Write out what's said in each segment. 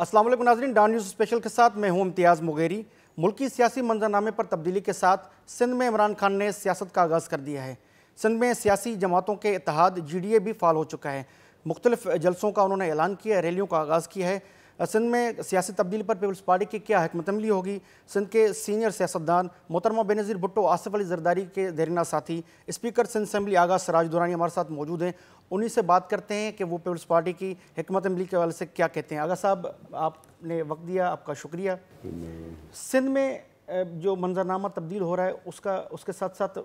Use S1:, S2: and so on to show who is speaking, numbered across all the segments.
S1: السلام علیکم ناظرین، ڈان نیوز اسپیشل کے ساتھ میں ہوں امتیاز مغیری۔ ملکی سیاسی منظرنامے پر تبدیلی کے ساتھ سندھ میں عمران خان نے سیاست کا آغاز کر دیا ہے۔ سندھ میں سیاسی جماعتوں کے اتحاد GDA بھی فعال ہو چکا ہے۔ مختلف جلسوں کا انہوں نے اعلان کیا ہے، ریلیوں کا آغاز کیا ہے۔ سندھ میں سیاسی تبدیلی پر پیپلز پارٹی کی کیا حکمت عملی ہوگی؟ سندھ کے سینئر سیاستدان محترمہ بے نظیر بھٹو آصف علی زرداری کے دیرینہ ساتھی اسپیکر سندھ اسمبلی آغا سراج دورانی ہمارے ساتھ موجود ہیں۔ انہی سے بات کرتے ہیں کہ وہ پیپلز پارٹی کی حکمت عملی کے حوالے سے کیا کہتے ہیں۔ آغا صاحب، آپ نے وقت دیا، آپ کا شکریہ۔ سندھ میں جو منظرنامہ تبدیل ہو رہا ہے اس کے ساتھ ساتھ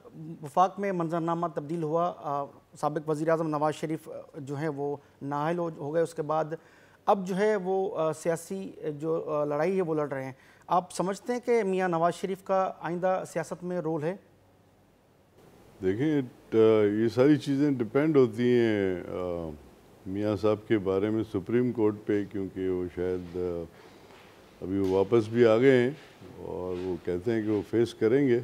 S1: وفاق میں منظرنامہ تبدیل ہوا۔ سابق وزیر اعظم نواز شریف جو ہیں وہ نااہل ہو گئے، اس کے بعد اب جو ہے وہ سیاسی جو لڑائی ہے وہ لڑ رہے ہیں۔ آپ سمجھتے ہیں کہ میاں نواز شریف کا آئندہ سیاست میں رول ہے؟
S2: دیکھیں، یہ ساری چیزیں ڈپینڈ ہوتی ہیں میاں صاحب کے بارے میں سپریم کورٹ پہ، کیونکہ وہ شاید ابھی وہ واپس بھی آ گئے ہیں اور وہ کہتے ہیں کہ وہ فیس کریں گے،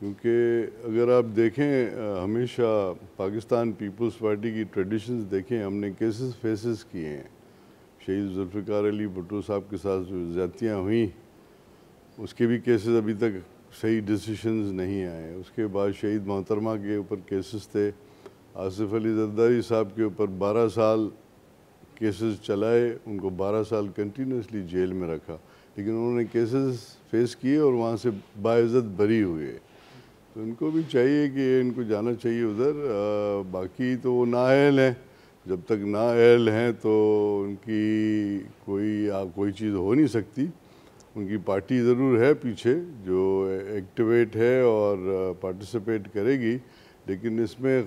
S2: کیونکہ اگر آپ دیکھیں ہمیشہ پاکستان پیپلز پارٹی کی ٹریڈیشنز دیکھیں، ہم نے کیسز فیسز کیے ہیں۔ شہید ذوالفقار علی بھٹو صاحب کے ساتھ جو زیادتیاں ہوئیں، اس کے بھی کیسز ابھی تک صحیح ڈیسیشنز نہیں آئے۔ اس کے بعد شہید محترمہ کے اوپر کیسز تھے، آصف علی زرداری صاحب کے اوپر 12 سال کیسز چلائے، ان کو 12 سال کنٹینیوسلی جیل میں رکھا، لیکن انہوں نے کیسز فیس کیے اور وہاں سے باعزت بری ہوئے۔ تو ان کو بھی چاہیے کہ ان کو جانا چاہیے ادھر۔ باقی تو وہ نااہل ہیں، جب تک نااہل ہیں تو ان کی کوئی چیز ہو نہیں سکتی۔ ان کی پارٹی ضرور ہے پیچھے جو ایکٹیویٹ ہے اور پارٹیسپیٹ کرے گی، لیکن اس میں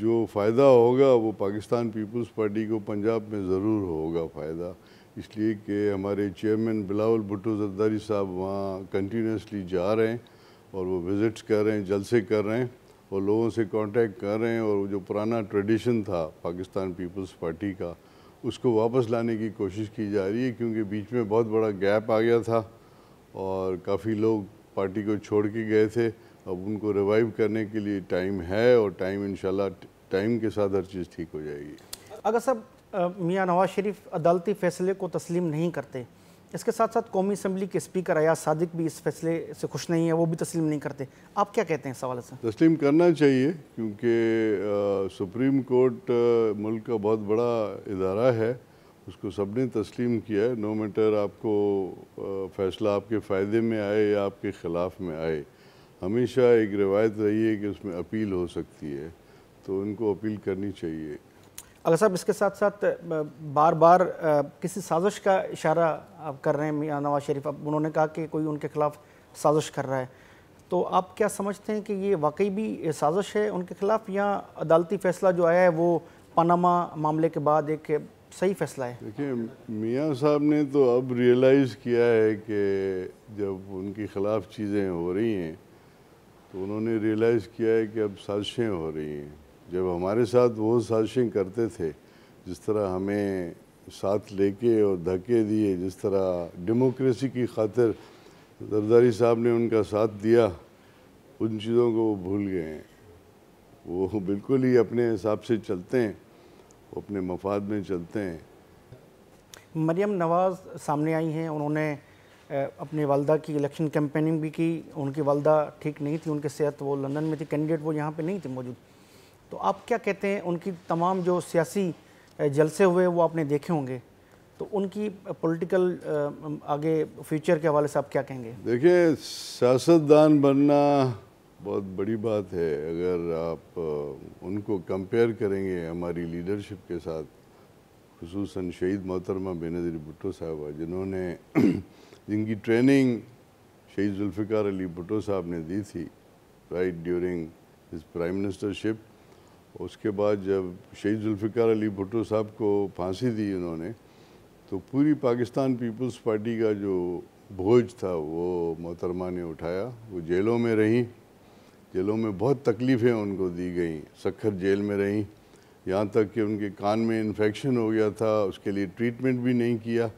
S2: جو فائدہ ہوگا وہ پاکستان پیپلز پارٹی کو پنجاب میں ضرور ہوگا فائدہ، اس لیے کہ ہمارے چیئرمین بلاول بھٹو زرداری صاحب وہاں کنٹینیوسلی جا رہے ہیں اور وہ وزٹس کر رہے ہیں، جلسے کر رہے ہیں اور لوگوں سے کانٹیکٹ کر رہے ہیں، اور جو پرانا ٹریڈیشن تھا پاکستان پیپلز پارٹی کا اس کو واپس لانے کی کوشش کی جا رہی ہے، کیونکہ بیچ میں بہت بڑا گیپ آ گیا تھا اور کافی لوگ پارٹی کو چھوڑ کے گئے تھے۔ اب ان کو ریوائیو کرنے کے لیے ٹائم ہے، اور انشاءاللہ ٹائم کے ساتھ ہر چیز ٹھیک ہو جائے گی۔
S1: اگر صاحب میاں نواز شریف عدالتی فیصلے کو تسلیم نہیں کرتے، اس کے ساتھ ساتھ قومی اسمبلی کے اسپیکر ایاز صادق بھی اس فیصلے سے خوش نہیں ہیں، وہ بھی تسلیم نہیں کرتے، آپ کیا کہتے ہیں اس حوالے سے؟
S2: تسلیم کرنا چاہیے، کیونکہ سپریم کورٹ ملک کا بہت بڑا ادارہ ہے، اس کو سب نے تسلیم کیا ہے، نو میٹر آپ کو فیصلہ آپ کے فائدے میں آئے یا آپ کے خلاف میں آئے۔ ہمیشہ ایک روایت رہی ہے کہ اس میں اپیل ہو سکتی ہے، تو ان کو اپیل کرنی چاہیے۔
S1: اگر صاحب اس کے ساتھ ساتھ بار بار کسی سازش کا اشارہ آپ کر رہے ہیں میاں نواز شریف، اب انہوں نے کہا کہ کوئی ان کے خلاف سازش کر رہا ہے، تو آپ کیا سمجھتے ہیں کہ یہ واقعی بھی سازش ہے ان کے خلاف، یا عدالتی فیصلہ جو آیا ہے وہ پاناما معاملے کے بعد ایک صحیح فیصلہ ہے؟
S2: دیکھیں، میاں صاحب نے تو اب ریئلائز کیا ہے کہ جب ان کے خلاف چیزیں ہو رہی ہیں تو انہوں نے ریئلائز کیا ہے کہ اب سازشیں ہو رہی ہیں۔ جب ہمارے ساتھ وہ سازشیں کرتے تھے، جس طرح ہمیں ساتھ لے کے اور دھکے دیے، جس طرح ڈیموکریسی کی خاطر زرداری صاحب نے ان کا ساتھ دیا، ان چیزوں کو وہ بھول گئے ہیں۔ وہ بالکل ہی اپنے حساب سے چلتے ہیں، وہ اپنے مفاد میں چلتے ہیں۔
S1: مریم نواز سامنے آئی ہیں، انہوں نے اپنی والدہ کی الیکشن کیمپیننگ بھی کی، ان کی والدہ ٹھیک نہیں تھی، ان کی صحت، وہ لندن میں تھی کینڈیڈیٹ، وہ یہاں پہ نہیں تھی موجود، تو آپ کیا کہتے ہیں؟ ان کی تمام جو سیاسی جلسے ہوئے وہ آپ نے دیکھے ہوں گے، تو ان کی پولیٹیکل آگے فیوچر کے حوالے سے آپ کیا کہیں گے؟
S2: دیکھیں، سیاستدان بننا بہت بڑی بات ہے۔ اگر آپ ان کو کمپیئر کریں گے ہماری لیڈرشپ کے ساتھ، خصوصاً شہید محترمہ بے نظیر بھٹو صاحبہ، جن کی ٹریننگ شہید ذوالفقار علی بھٹو صاحب نے دی تھی right during his prime ministership, اس کے بعد جب شہید ذوالفقار علی بھٹو صاحب کو پھانسی دی انہوں نے، تو پوری پاکستان پیپلز پارٹی کا جو بوجھ تھا وہ محترمہ نے اٹھایا۔ وہ جیلوں میں رہیں، جیلوں میں بہت تکلیفیں ان کو دی گئیں، سکھر جیل میں رہیں، یہاں تک کہ ان کے کان میں انفیکشن ہو گیا تھا، اس کے لیے ٹریٹمنٹ بھی نہیں کیا،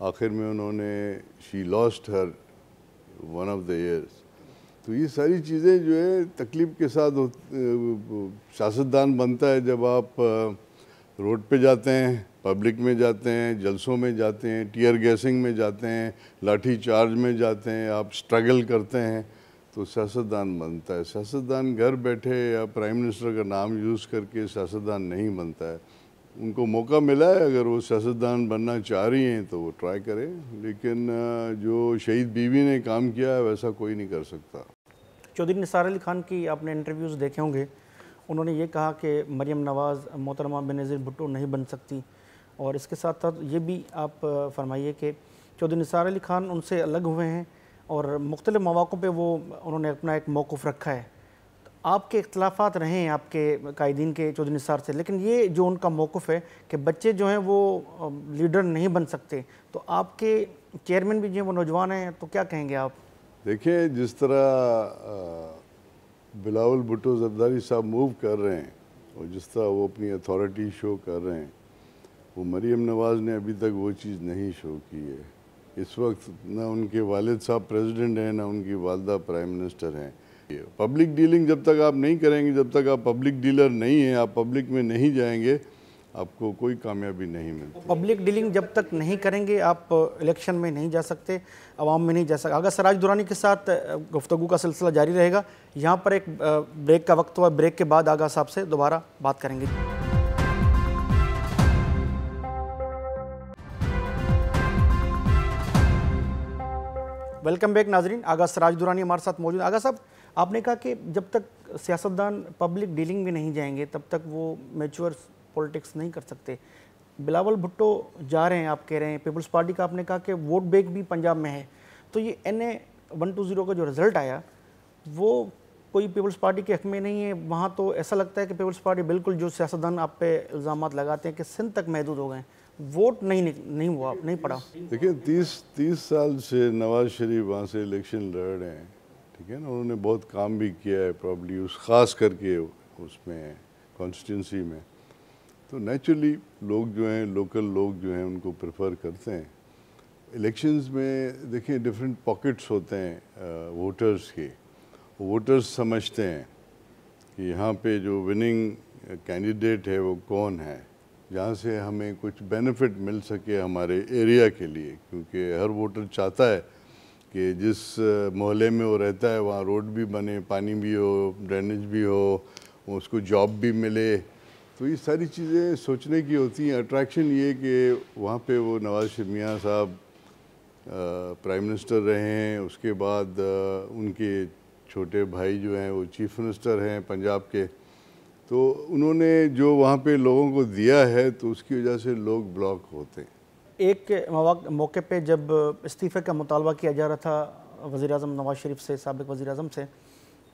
S2: آخر میں انہوں نے she lost her one of the years. تو یہ ساری چیزیں جو ہے تکلیف کے ساتھ سیاستدان بنتا ہے جب آپ روڈ پہ جاتے ہیں پبلک میں جاتے ہیں، جلسوں میں جاتے ہیں، ٹیئر گیسنگ میں جاتے ہیں، لاٹھی چارج میں جاتے ہیں، آپ سٹرگل کرتے ہیں تو سیاستدان بنتا ہے. سیاستدان گھر بیٹھے یا پرائم منسٹر کا نام یوز کر کے سیاستدان نہیں بنتا ہے. ان کو موقع ملا ہے، اگر وہ سیاستدان بننا چاہ رہی ہیں تو وہ ٹرائی کریں، لیکن جو شہید بیوی نے کام کیا ہے ویسا کوئی نہیں کر سکتا.
S1: چودھری نثار علی خان کی آپ نے انٹرویوز دیکھے ہوں گے، انہوں نے یہ کہا کہ مریم نواز محترمہ بینظیر بھٹو نہیں بن سکتی، اور اس کے ساتھ ساتھ یہ بھی آپ فرمائیے کہ چودھری نثار علی خان ان سے الگ ہوئے ہیں اور مختلف مواقع پہ انہوں نے اپنا ایک موقف رکھا ہے. آپ کے اختلافات رہے ہیں آپ کے قائدین کے چودھری نثار سے، لیکن یہ جو ان کا موقف ہے کہ بچے جو ہیں وہ لیڈر نہیں بن سکتے، تو آپ کے چیئرمین بھی جو ہیں وہ نوجوان ہیں، تو کیا کہیں گے آپ؟
S2: دیکھیں جس طرح بلاول بھٹو زرداری صاحب موو کر رہے ہیں اور جس طرح وہ اپنی اتھارٹی شو کر رہے ہیں، وہ مریم نواز نے ابھی تک وہ چیز نہیں شو کی ہے. اس وقت نہ ان کے والد صاحب پریزیڈنٹ ہیں، نہ ان کی والدہ پرائم منسٹر ہیں. پبلک ڈیلنگ جب تک آپ نہیں کریں گے، جب تک آپ پبلک ڈیلر نہیں ہیں، آپ پبلک میں نہیں جائیں گے، آپ کو کوئی کامیابی نہیں ملتی.
S1: پبلک ڈیلنگ جب تک نہیں کریں گے آپ الیکشن میں نہیں جا سکتے، عوام میں نہیں جا سکتے. آغا سراج درانی کے ساتھ گفتگو کا سلسلہ جاری رہے گا. یہاں پر ایک بریک کا وقت ہوا، بریک کے بعد آغا صاحب سے دوبارہ بات کریں گے. ویلکم بیک ناظرین، آغا سراج درانی ہمارے ساتھ موجود. آغا صاحب، آپ نے کہا کہ جب تک سیاستدان پبلک ڈیلنگ میں نہیں جائیں گے تب تک وہ میچور پولیٹکس نہیں کر سکتے. بلاول بھٹو جا رہے ہیں، آپ کہہ رہے ہیں پیپلز پارٹی کا، آپ نے کہا کہ ووٹ بینک بھی پنجاب میں ہے، تو یہ NA 120 کا جو رزلٹ آیا وہ کوئی پیپلز پارٹی کے حق میں نہیں ہے. وہاں تو ایسا لگتا ہے کہ پیپلز پارٹی بالکل جو سیاستدان آپ پہ الزامات لگاتے ہیں کہ سندھ تک محدود ہو گئے، ووٹ نہیں ہوا، نہیں پڑا.
S2: دیکھیں 30 سال سے نواز شریف وہاں سے الیکشن لڑ رہے ہیں، ٹھیک ہے نا. انہوں نے بہت کام بھی کیا ہے پرابلی خاص کر کے اس میں کانسٹیٹنسی میں. تو نیچرلی لوگ جو ہیں، لوکل لوگ جو ہیں، ان کو پریفر کرتے ہیں. الیکشنز میں دیکھیں ڈیفرنٹ پاکٹس ہوتے ہیں ووٹرز کے. ووٹرز سمجھتے ہیں کہ یہاں پہ جو وننگ کینڈیڈیٹ ہے وہ کون ہے، جہاں سے ہمیں کچھ بینیفٹ مل سکے ہمارے ایریا کے لیے، کیونکہ ہر ووٹر چاہتا ہے کہ جس محلے میں وہ رہتا ہے وہاں روڈ بھی بنے، پانی بھی ہو، ڈرینیج بھی ہو، اس کو جاب بھی ملے. تو یہ ساری چیزیں سوچنے کی ہوتی ہیں. اٹریکشن یہ کہ وہاں پہ وہ نواز شریف میاں صاحب پرائم منسٹر رہے ہیں، اس کے بعد ان کے چھوٹے بھائی جو ہیں وہ چیف منسٹر ہیں پنجاب کے. تو انہوں نے جو وہاں پہ لوگوں کو دیا ہے تو اس کی وجہ سے لوگ بلاک ہوتے ہیں.
S1: ایک موقع پہ جب استعفے کا مطالبہ کیا جا رہا تھا وزیر اعظم نواز شریف سے، سابق وزیر اعظم سے،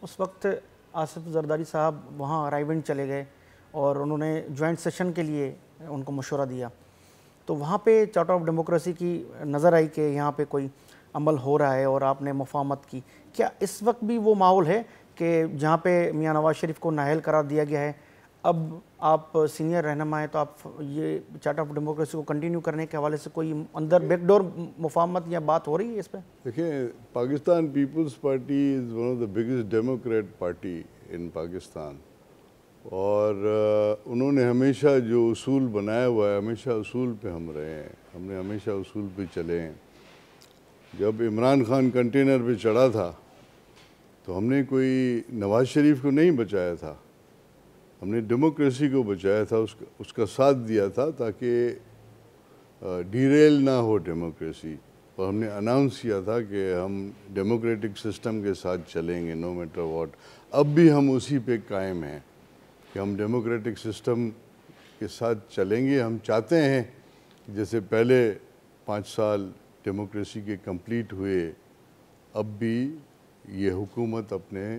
S1: اس وقت آصف زرداری صاحب وہاں رائے ونڈ چلے گئے اور انہوں نے جوائنٹ سیشن کے لیے ان کو مشورہ دیا. تو وہاں پہ چارٹر آف ڈیموکریسی کی نظر آئی کہ یہاں پہ کوئی عمل ہو رہا ہے اور آپ نے مفاہمت کی. کیا اس وقت بھی وہ ماحول ہے کہ جہاں پہ میاں نواز شریف کو نااہل قرار دیا گیا ہے، اب آپ سینئر رہنما ہیں تو آپ یہ چارٹر آف ڈیموکریسی کو کنٹینیو کرنے کے حوالے سے کوئی اندر بیک ڈور مفاہمت یا بات ہو رہی ہے اس پہ؟
S2: دیکھیں Pakistan Peoples Party is one of the biggest democrat party in Pakistan, اور انہوں نے ہمیشہ جو اصول بنایا ہوا ہے، ہمیشہ اصول پہ ہم رہے ہیں، ہم نے ہمیشہ اصول پہ چلے ہیں. جب عمران خان کنٹینر پہ چڑھا تھا تو ہم نے کوئی نواز شریف کو نہیں بچایا تھا، ہم نے ڈیموکریسی کو بچایا تھا، اس کا ساتھ دیا تھا تاکہ ڈیریل نہ ہو ڈیموکریسی. اور ہم نے اناؤنس کیا تھا کہ ہم ڈیموکریٹک سسٹم کے ساتھ چلیں گے نو میٹر واٹ. اب بھی ہم اسی پہ قائم ہیں کہ ہم ڈیموکریٹک سسٹم کے ساتھ چلیں گے. ہم چاہتے ہیں جیسے پہلے 5 سال ڈیموکریسی کے کمپلیٹ ہوئے، اب بھی یہ حکومت اپنے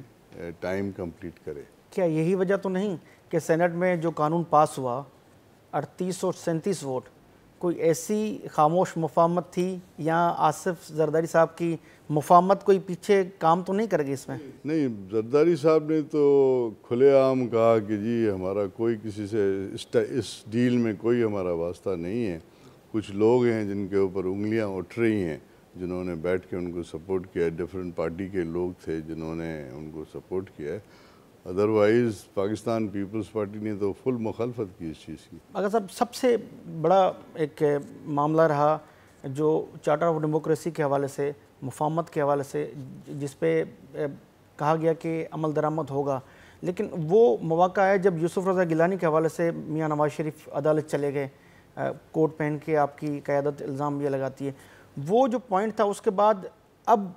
S2: ٹائم کمپلیٹ کرے.
S1: کیا یہی وجہ تو نہیں کہ سینٹ میں جو قانون پاس ہوا 38 اور 37 ووٹ، کوئی ایسی خاموش مفاہمت تھی یا آصف زرداری صاحب کی مفاہمت کوئی پیچھے کام تو نہیں کر گئی اس میں؟
S2: نہیں، زرداری صاحب نے تو کھلے عام کہا کہ جی ہمارا کوئی کسی سے اس ڈیل میں کوئی ہمارا واسطہ نہیں ہے. کچھ لوگ ہیں جن کے اوپر انگلیاں اٹھ رہی ہیں، جنہوں نے بیٹھ کے ان کو سپورٹ کیا ہے. ڈیفرنٹ پارٹی کے لوگ تھے جنہوں نے ان کو سپورٹ کیا ہے. ادروائز پاکستان پیپلز پارٹی نے تو فل مخالفت کی اس چیز کی۔
S1: اگر صاحب سب سے بڑا ایک معاملہ رہا جو چارٹر آف ڈیموکریسی کے حوالے سے، مفاہمت کے حوالے سے، جس پہ کہا گیا کہ عمل درآمد ہوگا، لیکن وہ مواقع ہے جب یوسف رضا گیلانی کے حوالے سے میاں نواز شریف عدالت چلے گئے، کوٹ پہن کے آپ کی قیادت الزام یہ لگاتی ہے۔ وہ جو پوائنٹ تھا اس کے بعد اب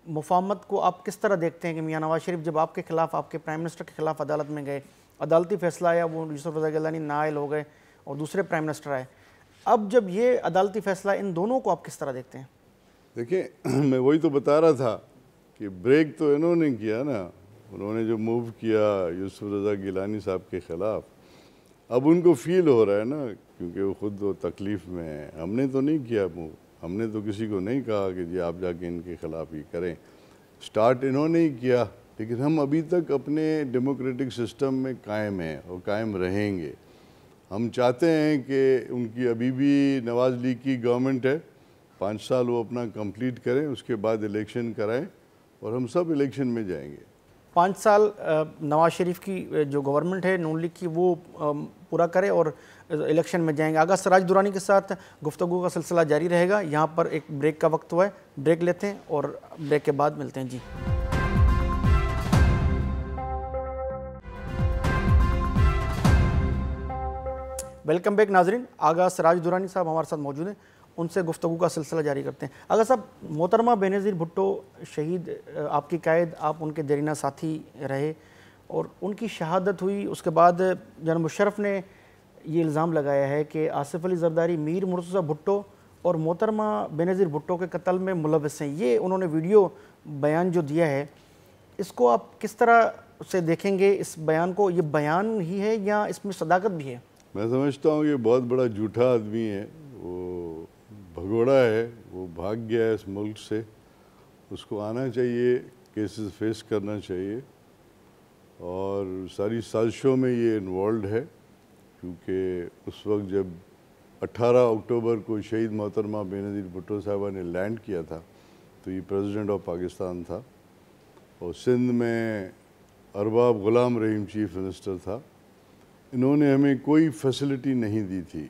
S1: مفاہمت کو آپ کس طرح دیکھتے ہیں کہ میاں نواز شریف جب آپ کے خلاف، آپ کے پرائم منسٹر کے خلاف عدالت میں گئے، عدالتی فیصلہ آیا، وہ یوسف رضا گیلانی نااہل ہو گئے اور دوسرے پرائم منسٹر آئے، اب جب یہ عدالتی فیصلہ، ان دونوں کو آپ کس طرح دیکھتے ہیں؟
S2: دیکھیں میں وہی تو بتا رہا تھا کہ بریک تو انہوں نے کیا نا، انہوں نے جو موو کیا یوسف رضا گیلانی صاحب کے خلاف، اب ان کو فیل ہو رہا ہے نا، کیونکہ وہ خود وہ تکلیف میں ہیں۔ ہم نے تو نہیں کیا موو، ہم نے تو کسی کو نہیں کہا کہ جی آپ جا کے ان کے خلاف یہ کریں، سٹارٹ انہوں نے ہی کیا، لیکن ہم ابھی تک اپنے ڈیموکریٹک سسٹم میں قائم ہیں اور قائم رہیں گے۔ ہم چاہتے ہیں کہ ان کی ابھی بھی نواز لیگ کی گورنمنٹ ہے، 5 سال وہ اپنا کمپلیٹ کریں، اس کے بعد الیکشن کرائیں اور ہم سب الیکشن میں جائیں گے۔
S1: 5 سال نواز شریف کی جو گورنمنٹ ہے نون لیگ کی، وہ پورا کرے اور الیکشن میں جائیں گے۔ آغا سراج درانی کے ساتھ گفتگو کا سلسلہ جاری رہے گا۔ یہاں پر ایک بریک کا وقت ہوا ہے، بریک لیتے ہیں اور بریک کے بعد ملتے ہیں۔ جی ویلکم بیک ناظرین، آغا سراج درانی صاحب ہمارے ساتھ موجود ہیں، ان سے گفتگو کا سلسلہ جاری کرتے ہیں۔ آغا صاحب، محترمہ بینظیر بھٹو شہید، آپ کی قائد، آپ ان کے دیرینہ ساتھی رہے اور ان کی شہادت ہوئی، اس کے بعد جناب مشرف نے یہ الزام لگایا ہے کہ آصف علی زرداری میر مرتضیٰ بھٹو اور محترمہ بینظیر بھٹو کے قتل میں ملوث ہیں۔ یہ انہوں نے ویڈیو بیان جو دیا ہے، اس کو آپ کس طرح سے دیکھیں گے؟ اس بیان کو، یہ بیان ہی ہے یا اس میں صداقت بھی ہے؟
S2: میں سمجھتا ہوں یہ بہت بڑا جھوٹا آدمی ہے، وہ بھگوڑا ہے، وہ بھاگ گیا ہے اس ملک سے، اس کو آنا چاہیے، کیسز فیس کرنا چاہیے، اور ساری سازشوں میں یہ انوالوڈ ہے، کیونکہ اس وقت جب 18 اکتوبر کو شہید محترمہ بینظیر بھٹو صاحبہ نے لینڈ کیا تھا تو یہ پریزیڈنٹ آف پاکستان تھا اور سندھ میں ارباب غلام رحیم چیف منسٹر تھا۔ انہوں نے ہمیں کوئی فیسلٹی نہیں دی تھی،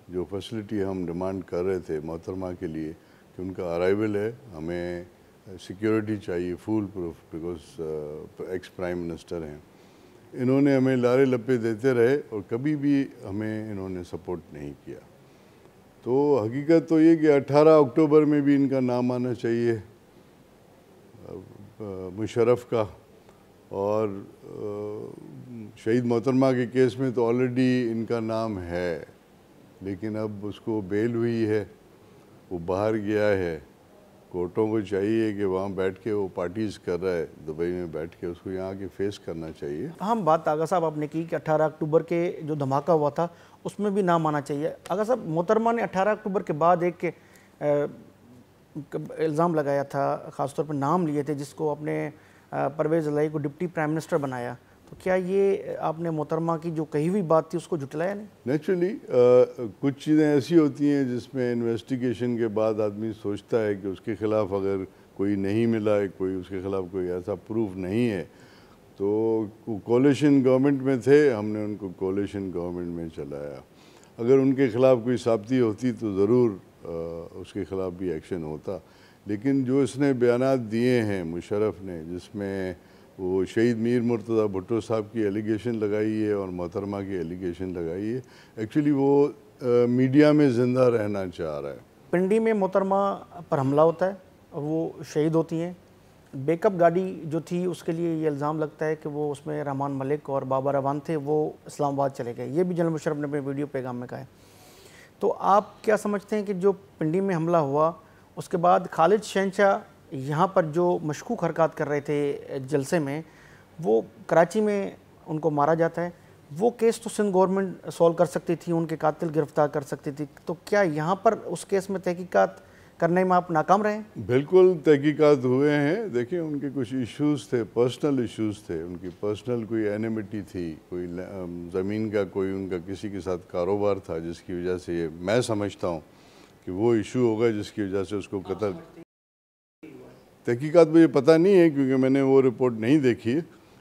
S2: جو فیسلٹی ہم ڈیمانڈ کر رہے تھے محترمہ کے لیے کہ ان کا ارائیول ہے، ہمیں سیکیورٹی چاہیے foolproof, because ex prime minister ہیں۔ انہوں نے ہمیں لارے لپے دیتے رہے اور کبھی بھی ہمیں انہوں نے سپورٹ نہیں کیا۔ تو حقیقت تو یہ کہ 18 اکتوبر میں بھی ان کا نام آنا چاہیے مشرف کا، اور شہید محترمہ کے کیس میں تو آلریڈی ان کا نام ہے، لیکن اب اس کو بیل ہوئی ہے، وہ باہر گیا ہے، کورٹوں کو چاہیے کہ وہاں بیٹھ کے وہ پارٹیز کر رہا ہے دبئی میں بیٹھ کے، اس کو یہاں کے فیس کرنا چاہیے۔
S1: ہم بات آغا صاحب آپ نے کی کہ 18 اکتوبر کے جو دھماکہ ہوا تھا اس میں بھی نام آنا چاہیے۔ آغا صاحب، محترمہ نے 18 اکتوبر کے بعد ایک الزام لگایا تھا، خاص طور پر نام لیے تھے، جس کو اپنے پرویز الہی کو ڈپٹی پرائم منسٹر بنایا، تو کیا یہ آپ نے محترمہ کی جو کہی ہوئی بات تھی اس کو جھٹلایا نہیں؟
S2: نیچرلی کچھ چیزیں ایسی ہوتی ہیں جس میں انویسٹیگیشن کے بعد آدمی سوچتا ہے کہ اس کے خلاف اگر کوئی نہیں ملا ہے، کوئی اس کے خلاف کوئی ایسا پروف نہیں ہے، تو کولیشن گورنمنٹ میں تھے، ہم نے ان کو کولیشن گورنمنٹ میں چلایا۔ اگر ان کے خلاف کوئی ثابتی ہوتی تو ضرور اس کے خلاف بھی ایکشن ہوتا، لیکن جو اس نے بیانات دیے ہیں مشرف نے، جس میں وہ شہید میر مرتضیٰ بھٹو صاحب کی ایلیگیشن لگائی ہے اور محترمہ کی ایلیگیشن لگائی ہے، ایکچولی وہ میڈیا میں زندہ رہنا چاہ رہا ہے۔
S1: پنڈی میں محترمہ پر حملہ ہوتا ہے، وہ شہید ہوتی ہیں، بیک اپ گاڑی جو تھی اس کے لیے یہ الزام لگتا ہے کہ وہ اس میں رحمان ملک اور بابا روان تھے، وہ اسلام آباد چلے گئے، یہ بھی جنرل مشرف نے اپنے ویڈیو پیغام میں کہا ہے۔ تو آپ کیا سمجھتے ہیں کہ جو پنڈی میں حملہ ہوا، اس کے بعد خالد شہنشاہ یہاں پر جو مشکوک حرکات کر رہے تھے جلسے میں، وہ کراچی میں ان کو مارا جاتا ہے، وہ کیس تو سندھ گورنمنٹ سولو کر سکتی تھی، ان کے قاتل گرفتار کر سکتی تھی، تو کیا یہاں پر اس کیس میں تحقیقات کرنے میں آپ ناکام رہے ہیں؟
S2: بالکل تحقیقات ہوئے ہیں، دیکھیں ان کے کچھ ایشوز تھے، پرسنل ایشوز تھے، ان کی پرسنل کوئی اینیمٹی تھی، کوئی زمین کا کوئی ان کا کسی کے ساتھ کاروبار تھا، جس کی وجہ سے یہ میں سمجھتا ہوں کہ وہ ایشو ہوگا جس کی وجہ سے اس کو قتل۔ تحقیقات مجھے پتہ نہیں ہے کیونکہ میں نے وہ رپورٹ نہیں دیکھی ہے،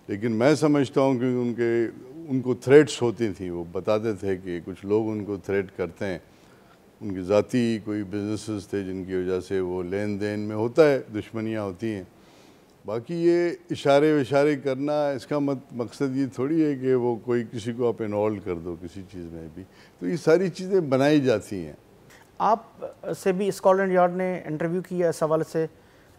S2: لیکن میں سمجھتا ہوں کہ ان کو تھریٹس ہوتی تھیں، وہ بتاتے تھے کہ کچھ لوگ ان کو تھریٹ کرتے ہیں، ان کی ذاتی کوئی بزنسز تھے جن کی وجہ سے وہ لین دین میں ہوتا ہے، دشمنیاں ہوتی ہیں۔ باقی یہ اشارے کرنا، اس کا مقصد یہ تھوڑی ہے کہ وہ کوئی کسی کو آپ انوالو کر دو کسی چیز میں بھی، تو یہ ساری چیزیں بنائی جاتی ہیں۔
S1: آپ سے بھی اسکاٹلینڈ یارڈ نے انٹرویو کیا اس حوالے سے،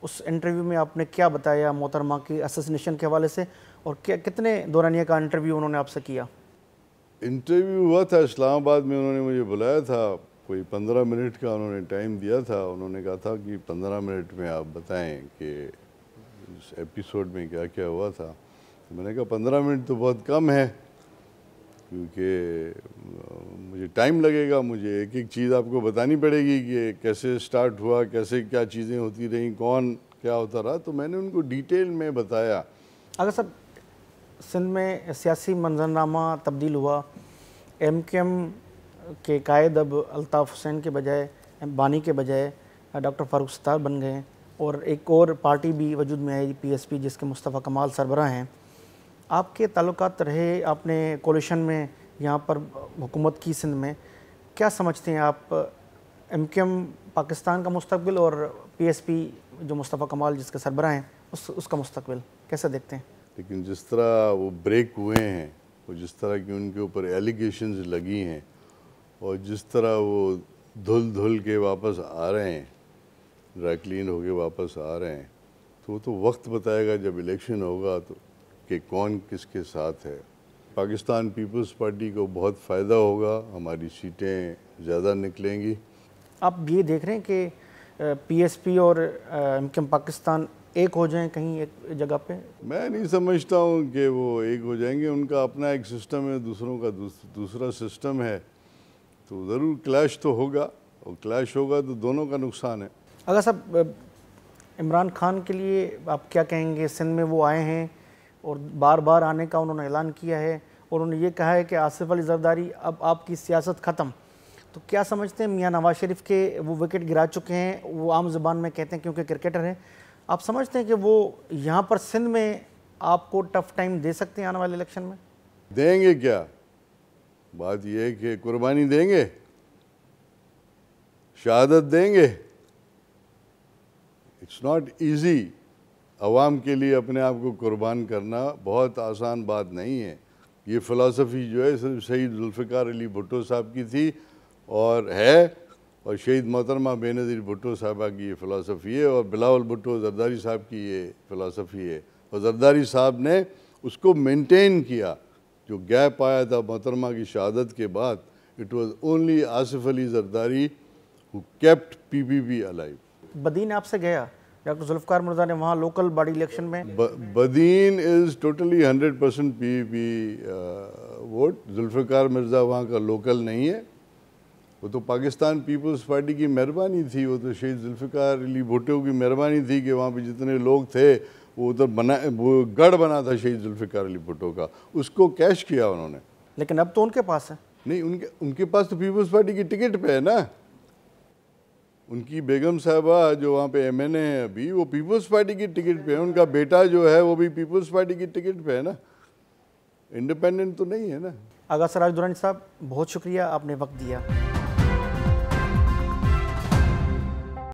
S1: اس انٹرویو میں آپ نے کیا بتایا محترمہ کی اسسینیشن کے حوالے سے، اور کتنے دورانیہ کا انٹرویو انہوں نے آپ سے کیا؟
S2: انٹرویو ہوا تھا اسلام آباد میں، انہوں نے مجھے بلایا تھا، کوئی 15 منٹ کا انہوں نے ٹائم دیا تھا۔ انہوں نے کہا تھا کہ 15 منٹ میں آپ بتائیں کہ اس ایپیسوڈ میں کیا کیا ہوا تھا۔ میں نے کہا 15 منٹ تو بہت کم ہے، کیونکہ مجھے ٹائم لگے گا، مجھے ایک ایک چیز آپ کو بتانی پڑے گی کہ کیسے سٹارٹ ہوا، کیسے کیا چیزیں ہوتی رہیں، کون کیا ہوتا رہا، تو میں نے ان کو ڈیٹیل میں بتایا۔
S1: اگر صاحب سندھ میں سیاسی منظرنامہ تبدیل ہوا، ایم کیو ایم کے قائد اب الطاف حسین کے بجائے، بانی کے بجائے ڈاکٹر فاروق ستار بن گئے، اور ایک اور پارٹی بھی وجود میں آئی پی ایس پی، جس کے مصطفیٰ کمال سربراہ ہیں۔ آپ کے تعلقات رہے، آپ نے کولیشن میں یہاں پر حکومت کی سندھ میں، کیا سمجھتے ہیں آپ ایم کیو ایم پاکستان کا مستقبل اور پی ایس پی جو مصطفیٰ کمال جس کے سربراہ ہیں اس کا مستقبل کیسے دیکھتے ہیں؟
S2: لیکن جس طرح وہ بریک ہوئے ہیں، اور جس طرح کی ان کے اوپر ایلیگیشنز لگی ہیں، اور جس طرح وہ دھل کے واپس آ رہے ہیں، ڈرائی کلین ہو کے واپس آ رہے ہیں، تو وہ تو وقت بتائے گا جب الیکشن ہوگا تو کہ کون کس کے ساتھ ہے۔ پاکستان پیپلز پارٹی کو بہت فائدہ ہوگا، ہماری سیٹیں زیادہ نکلیں گی۔
S1: آپ یہ دیکھ رہے ہیں کہ پی ایس پی اور ایم کیو ایم پاکستان ایک ہو جائیں کہیں ایک جگہ پہ؟
S2: میں نہیں سمجھتا ہوں کہ وہ ایک ہو جائیں گے، ان کا اپنا ایک سسٹم ہے، دوسروں کا دوسرا سسٹم ہے، تو ضرور کلیش تو ہوگا، اور کلیش ہوگا تو دونوں کا نقصان ہے۔
S1: اگر صاحب عمران خان کے لیے آپ کیا کہیں گے؟ سندھ میں وہ آئے ہیں اور بار بار آنے کا انہوں نے اعلان کیا ہے، اور انہوں نے یہ کہا ہے کہ آصف علی زرداری اب آپ کی سیاست ختم، تو کیا سمجھتے ہیں میاں نواز شریف کے وہ وکٹ گرا چکے ہیں، وہ عام زبان میں کہتے ہیں کیونکہ کرکٹر ہیں، آپ سمجھتے ہیں کہ وہ یہاں پر سندھ میں آپ کو ٹف ٹائم دے سکتے ہیں آنے والے الیکشن میں؟
S2: دیں گے کیا؟ بات یہ ہے کہ قربانی دیں گے، شہادت دیں گے۔ اٹس ناٹ ایزی، عوام کے لیے اپنے آپ کو قربان کرنا بہت آسان بات نہیں ہے۔ یہ فلسفی جو ہے صرف شہید ذوالفقار علی بھٹو صاحب کی تھی اور ہے، اور شہید محترمہ بے نظیر بھٹو صاحبہ کی یہ فلسفی ہے، اور بلاول بھٹو زرداری صاحب کی یہ فلسفی ہے، اور زرداری صاحب نے اس کو مینٹین کیا۔ جو گیپ آیا تھا محترمہ کی شہادت کے بعد، it was only Asif Ali Zardari who kept PPP alive۔
S1: بدین آپ سے گیا ڈاکٹر ذوالفقار مرزا نے وہاں لوکل باڈی الیکشن میں؟
S2: Badin is totally 100% PPP vote. Zulfiqar Mirza وہاں کا لوکل نہیں ہے، وہ تو پاکستان پیپلز پارٹی کی مہربانی تھی، وہ تو شہید ذوالفقار علی بھٹو کی مہربانی تھی کہ وہاں پہ جتنے لوگ تھے وہ ادھر وہ گڑھ بنا تھا شہید ذوالفقار علی بھٹو کا، اس کو کیش کیا انہوں نے۔
S1: لیکن اب تو ان کے پاس ہے۔
S2: نہیں، ان کے پاس تو پیپلز پارٹی کی ٹکٹ پہ ہے نا۔ ان کی بیگم صاحبہ جو وہاں پہ ایم این اے ہے ابھی، وہ پیپلز پارٹی کی ٹکٹ پہ ہے، ان کا بیٹا جو ہے وہ بھی پیپلز پارٹی کی ٹکٹ پہ ہے نا، انڈیپینڈنٹ تو نہیں ہے نا۔
S1: آغا سراج درانی صاحب بہت شکریہ، آپ نے وقت دیا۔